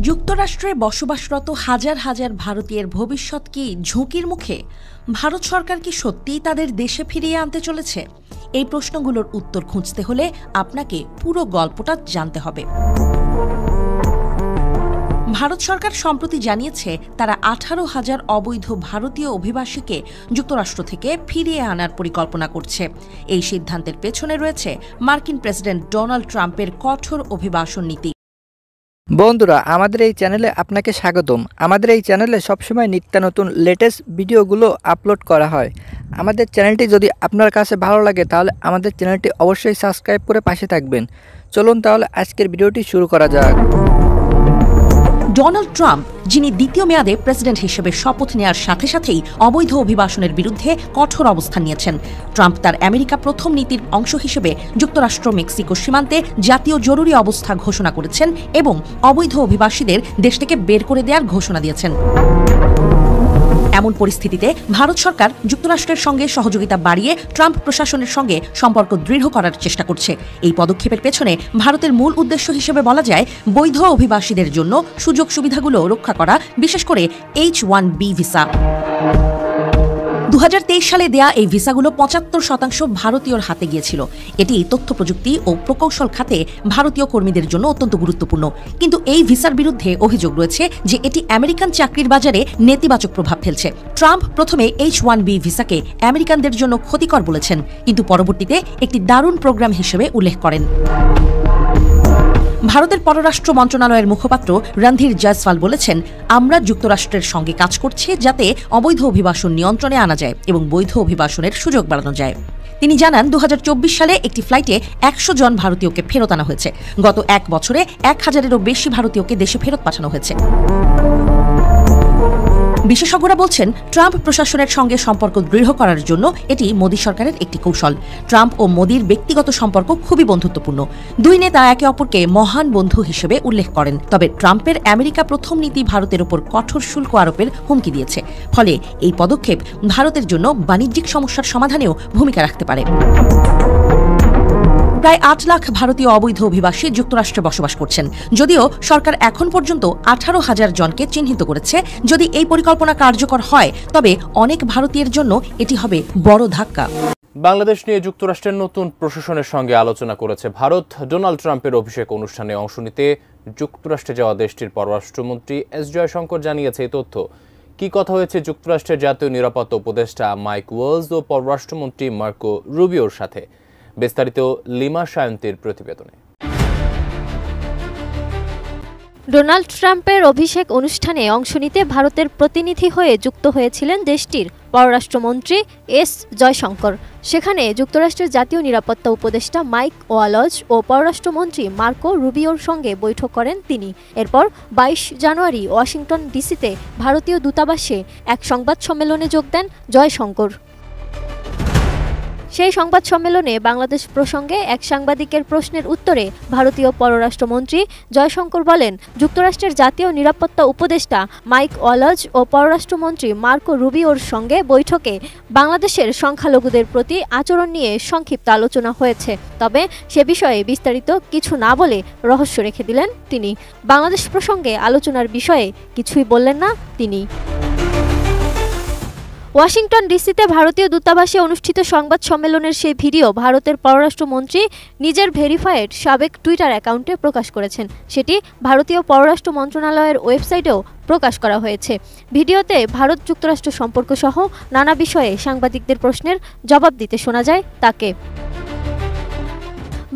যুক্তরাষ্ট্রে বসবাসরত হাজার হাজার ভারতীয়ের ভবিষ্যৎ কি ঝুঁকির মুখে? ভারত সরকার কি সত্যিই তাদের দেশে ফিরিয়ে আনতে চলেছে? এই প্রশ্নগুলোর উত্তর খুঁজতে হলে আপনাকে পুরো গল্পটা জানতে হবে। ভারত সরকার সম্প্রতি জানিয়েছে তারা 18,000 অবৈধ ভারতীয় অভিবাসীকে যুক্তরাষ্ট্র থেকে ফিরিয়ে আনার পরিকল্পনা করছে। এই সিদ্ধান্তের পেছনে রয়েছে মার্কিন প্রেসিডেন্ট ডোনাল্ড ট্রাম্পের কঠোর অভিবাসন নীতি। বন্ধুরা, আমাদের এই চ্যানেলে আপনাকে স্বাগতম। আমাদের এই চ্যানেলে সবসময় নিত্য নতুন লেটেস্ট ভিডিওগুলো আপলোড করা হয়। আমাদের চ্যানেলটি যদি আপনার কাছে ভালো লাগে তাহলে আমাদের চ্যানেলটি অবশ্যই সাবস্ক্রাইব করে পাশে থাকবেন। চলুন তাহলে আজকের ভিডিওটি শুরু করা যাক। ডোনাল্ড ট্রাম্প, যিনি দ্বিতীয় মেয়াদে প্রেসিডেন্ট হিসেবে শপথ নেওয়ার সাথে সাথেই অবৈধ অভিবাসনের বিরুদ্ধে কঠোর অবস্থান নিয়েছেন। ট্রাম্প তার আমেরিকা প্রথম নীতির অংশ হিসেবে যুক্তরাষ্ট্র মেক্সিকো সীমান্তে জাতীয় জরুরি অবস্থা ঘোষণা করেছেন এবং অবৈধ অভিবাসীদের দেশ থেকে বের করে দেওয়ার ঘোষণা দিয়েছেন। এমন পরিস্থিতিতে ভারত সরকার যুক্তরাষ্ট্রের সঙ্গে সহযোগিতা বাড়িয়ে ট্রাম্প প্রশাসনের সঙ্গে সম্পর্ক দৃঢ় করার চেষ্টা করছে। এই পদক্ষেপের পেছনে ভারতের মূল উদ্দেশ্য হিসেবে বলা যায় বৈধ অভিবাসীদের জন্য সুযোগ সুবিধাগুলো রক্ষা করা, বিশেষ করে H-1B ভিসা। 2023 সালে দেয়া এই ভিসাগুলো 75% ভারতীয়র হাতে গিয়েছিল। এটি তথ্য প্রযুক্তি ও প্রকৌশল খাতে ভারতীয় কর্মীদের জন্য অত্যন্ত গুরুত্বপূর্ণ। কিন্তু এই ভিসার বিরুদ্ধে অভিযোগ রয়েছে যে এটি আমেরিকান চাকরির বাজারে নেতিবাচক প্রভাব ফেলছে। ট্রাম্প প্রথমে H-1B ভিসাকে আমেরিকানদের জন্য ক্ষতিকর বলেছেন, কিন্তু পরবর্তীতে একটি দারুণ প্রোগ্রাম হিসেবে উল্লেখ করেন। ভারতের পররাষ্ট্র মন্ত্রণালয়ের মুখপাত্র রণধীর জয়সওয়াল বলেছেন, আমরা যুক্তরাষ্ট্রের সঙ্গে কাজ করছি যাতে অবৈধ অভিবাসন নিয়ন্ত্রণে আনা যায় এবং বৈধ অভিবাসনের সুযোগ বাড়ানো যায়। তিনি জানান 2024 সালে একটি ফ্লাইটে 100 জন ভারতীয়কে ফেরত আনা হয়েছে। গত এক বছরে 1000-এরও বেশি ভারতীয়কে দেশে ফেরত পাঠানো হয়েছে। বিশেষজ্ঞরা বলছেন, ট্রাম্প প্রশাসনের সঙ্গে সম্পর্ক দৃঢ় করার জন্য এটি মোদী সরকারের একটি কৌশল। ট্রাম্প ও মোদীর ব্যক্তিগত সম্পর্ক খুবই বন্ধুত্বপূর্ণ। দুই নেতা একে অপরকে মহান বন্ধু হিসেবে উল্লেখ করেন। তবে ট্রাম্পের আমেরিকা প্রথম নীতি ভারতের উপর কঠোর শুল্ক আরোপের হুমকি দিয়েছে। ফলে এই পদক্ষেপ ভারতের জন্য বাণিজ্যিক সমস্যার সমাধানেও ভূমিকা রাখতে পারে। প্রায় 8 লাখ ভারতীয় অবৈধ অভিবাসী যুক্তরাষ্ট্রে বসবাস করছেন। যদিও সরকার এখন পর্যন্ত 18,000 জনকে চিহ্নিত করেছে। যদি এই পরিকল্পনা কার্যকর হয় তবে অনেক ভারতীয়ের জন্য এটি হবে বড় ধাক্কা। বাংলাদেশ নিয়ে যুক্তরাষ্ট্রের নতুন প্রশাসনের সঙ্গে আলোচনা করেছে ভারত। ডোনাল্ড ট্রাম্পের অভিষেক অনুষ্ঠানে অংশ নিতে যুক্তরাষ্ট্রে যাওয়া দেশটির পররাষ্ট্রমন্ত্রী এস জয়শঙ্কর জানিয়েছে এই তথ্য। কি কথা হয়েছে যুক্তরাষ্ট্রের জাতীয় নিরাপত্তা উপদেষ্টা মাইক ওয়ালস ও পররাষ্ট্রমন্ত্রী মার্কো রুবিওর সাথে? বিস্তারিত লিমা সায়ন্তীর প্রতিবেদনে। ডোনাল্ড ট্রাম্পের অভিষেক অনুষ্ঠানে অংশ নিতে ভারতের প্রতিনিধি হয়ে যুক্ত হয়েছিলেন দেশটির পররাষ্ট্রমন্ত্রী এস জয়শঙ্কর। সেখানে যুক্তরাষ্ট্রের জাতীয় নিরাপত্তা উপদেষ্টা মাইক ওয়ালস ও পররাষ্ট্রমন্ত্রী মার্কো রুবিওর সঙ্গে বৈঠক করেন তিনি। এরপর 22 জানুয়ারি ওয়াশিংটন ডিসিতে ভারতীয় দূতাবাসে এক সংবাদ সম্মেলনে যোগ দেন জয়শঙ্কর। সেই সংবাদ সম্মেলনে বাংলাদেশ প্রসঙ্গে এক সাংবাদিকের প্রশ্নের উত্তরে ভারতীয় পররাষ্ট্রমন্ত্রী জয়শঙ্কর বলেন, যুক্তরাষ্ট্রের জাতীয় নিরাপত্তা উপদেষ্টা মাইক ওয়ালস ও পররাষ্ট্রমন্ত্রী মার্কো রুবিওর সঙ্গে বৈঠকে বাংলাদেশের সংখ্যালঘুদের প্রতি আচরণ নিয়ে সংক্ষিপ্ত আলোচনা হয়েছে। তবে সে বিষয়ে বিস্তারিত কিছু না বলে রহস্য রেখে দিলেন তিনি। বাংলাদেশ প্রসঙ্গে আলোচনার বিষয়ে কিছুই বললেন না তিনি। ওয়াশিংটন ডিসিতে ভারতীয় দূতাবাসে অনুষ্ঠিত সংবাদ সম্মেলনের সেই ভিডিও ভারতের পররাষ্ট্রমন্ত্রী নিজের ভেরিফাইড সাবেক টুইটার অ্যাকাউন্টে প্রকাশ করেছেন। সেটি ভারতীয় পররাষ্ট্র মন্ত্রণালয়ের ওয়েবসাইটেও প্রকাশ করা হয়েছে। ভিডিওতে ভারত যুক্তরাষ্ট্র সম্পর্ক সহ নানা বিষয়ে সাংবাদিকদের প্রশ্নের জবাব দিতে শোনা যায় তাকে।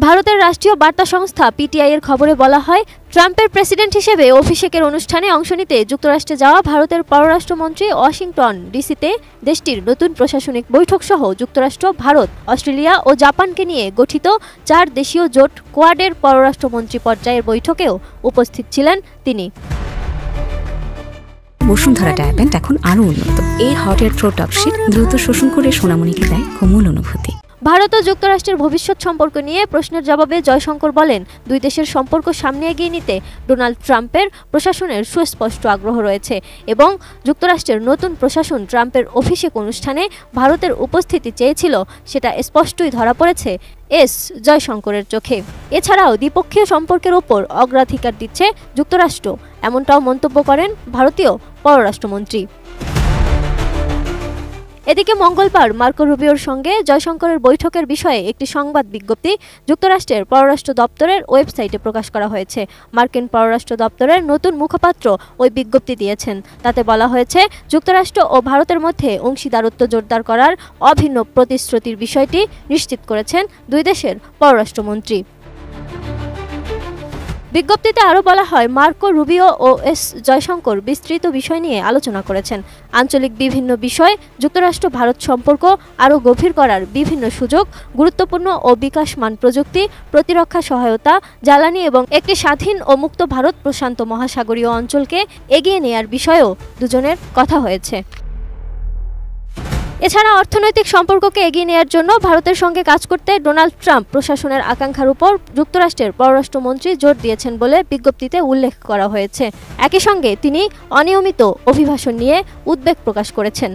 ভারতের রাষ্ট্রীয় বার্তা সংস্থা পিটিআই এর খবরে বলা হয়, ট্রাম্পের প্রেসিডেন্ট হিসেবে অভিষেকের অনুষ্ঠানে অংশ নিতে যুক্তরাষ্ট্রে যাওয়া ভারতের পররাষ্ট্রমন্ত্রী ওয়াশিংটন ডিসিতে দেশটির নতুন প্রশাসনিক বৈঠক সহ যুক্তরাষ্ট্র, ভারত, অস্ট্রেলিয়া ও জাপানকে নিয়ে গঠিত 4 দেশীয় জোট কোয়াডের পররাষ্ট্রমন্ত্রী পর্যায়ের বৈঠকেও উপস্থিত ছিলেন তিনি। বসুন্ধরা ডায়াপেন্ট এখন আরও উন্নত। এই hot air through top sheet দ্রুত শোষণ করে সোনামণিকে দেয় কোমল অনুভূতি। ভারত ও যুক্তরাষ্ট্রের ভবিষ্যৎ সম্পর্ক নিয়ে প্রশ্নের জবাবে জয়শঙ্কর বলেন, দুই দেশের সম্পর্ক সামনে এগিয়ে নিতে ডোনাল্ড ট্রাম্পের প্রশাসনের সুস্পষ্ট আগ্রহ রয়েছে এবং যুক্তরাষ্ট্রের নতুন প্রশাসন ট্রাম্পের অভিষেক অনুষ্ঠানে ভারতের উপস্থিতি চেয়েছিল, সেটা স্পষ্টই ধরা পড়েছে এস জয়শঙ্করের চোখে। এছাড়াও দ্বিপক্ষীয় সম্পর্কের ওপর অগ্রাধিকার দিচ্ছে যুক্তরাষ্ট্র। এমনটাও মন্তব্য করেন ভারতীয় পররাষ্ট্রমন্ত্রী। এদিকে মঙ্গলবার মার্কো রুবিওর সঙ্গে জয়শঙ্করের বৈঠকের বিষয়ে একটি সংবাদ বিজ্ঞপ্তি যুক্তরাষ্ট্রের পররাষ্ট্র দপ্তরের ওয়েবসাইটে প্রকাশ করা হয়েছে। মার্কিন পররাষ্ট্র দপ্তরের নতুন মুখপাত্র ওই বিজ্ঞপ্তি দিয়েছেন। তাতে বলা হয়েছে, যুক্তরাষ্ট্র ও ভারতের মধ্যে অংশীদারত্ব জোরদার করার অভিন্ন প্রতিশ্রুতির বিষয়টি নিশ্চিত করেছেন দুই দেশের পররাষ্ট্রমন্ত্রী। বিজ্ঞপ্তিতে আরও বলা হয়, মার্কো রুবিও ও এস জয়শঙ্কর বিস্তৃত বিষয় নিয়ে আলোচনা করেছেন। আঞ্চলিক বিভিন্ন বিষয়, যুক্তরাষ্ট্র ভারত সম্পর্ক আরও গভীর করার বিভিন্ন সুযোগ, গুরুত্বপূর্ণ ও বিকাশমান প্রযুক্তি, প্রতিরক্ষা সহায়তা, জ্বালানি এবং একটি স্বাধীন ও মুক্ত ভারত প্রশান্ত মহাসাগরীয় অঞ্চলকে এগিয়ে নেয়ার বিষয়েও দুজনের কথা হয়েছে। এছাড়া অর্থনৈতিক সম্পর্ককে এগিয়ে নেওয়ার জন্য ভারতের সঙ্গে কাজ করতে ডোনাল্ড ট্রাম্প প্রশাসনের আকাঙ্ক্ষার উপর যুক্তরাষ্ট্রের পররাষ্ট্রমন্ত্রী জোর দিয়েছেন বলে বিজ্ঞপ্তিতে উল্লেখ করা হয়েছে। একই সঙ্গে তিনি অনিয়মিত অভিবাসন নিয়ে উদ্বেগ প্রকাশ করেছেন।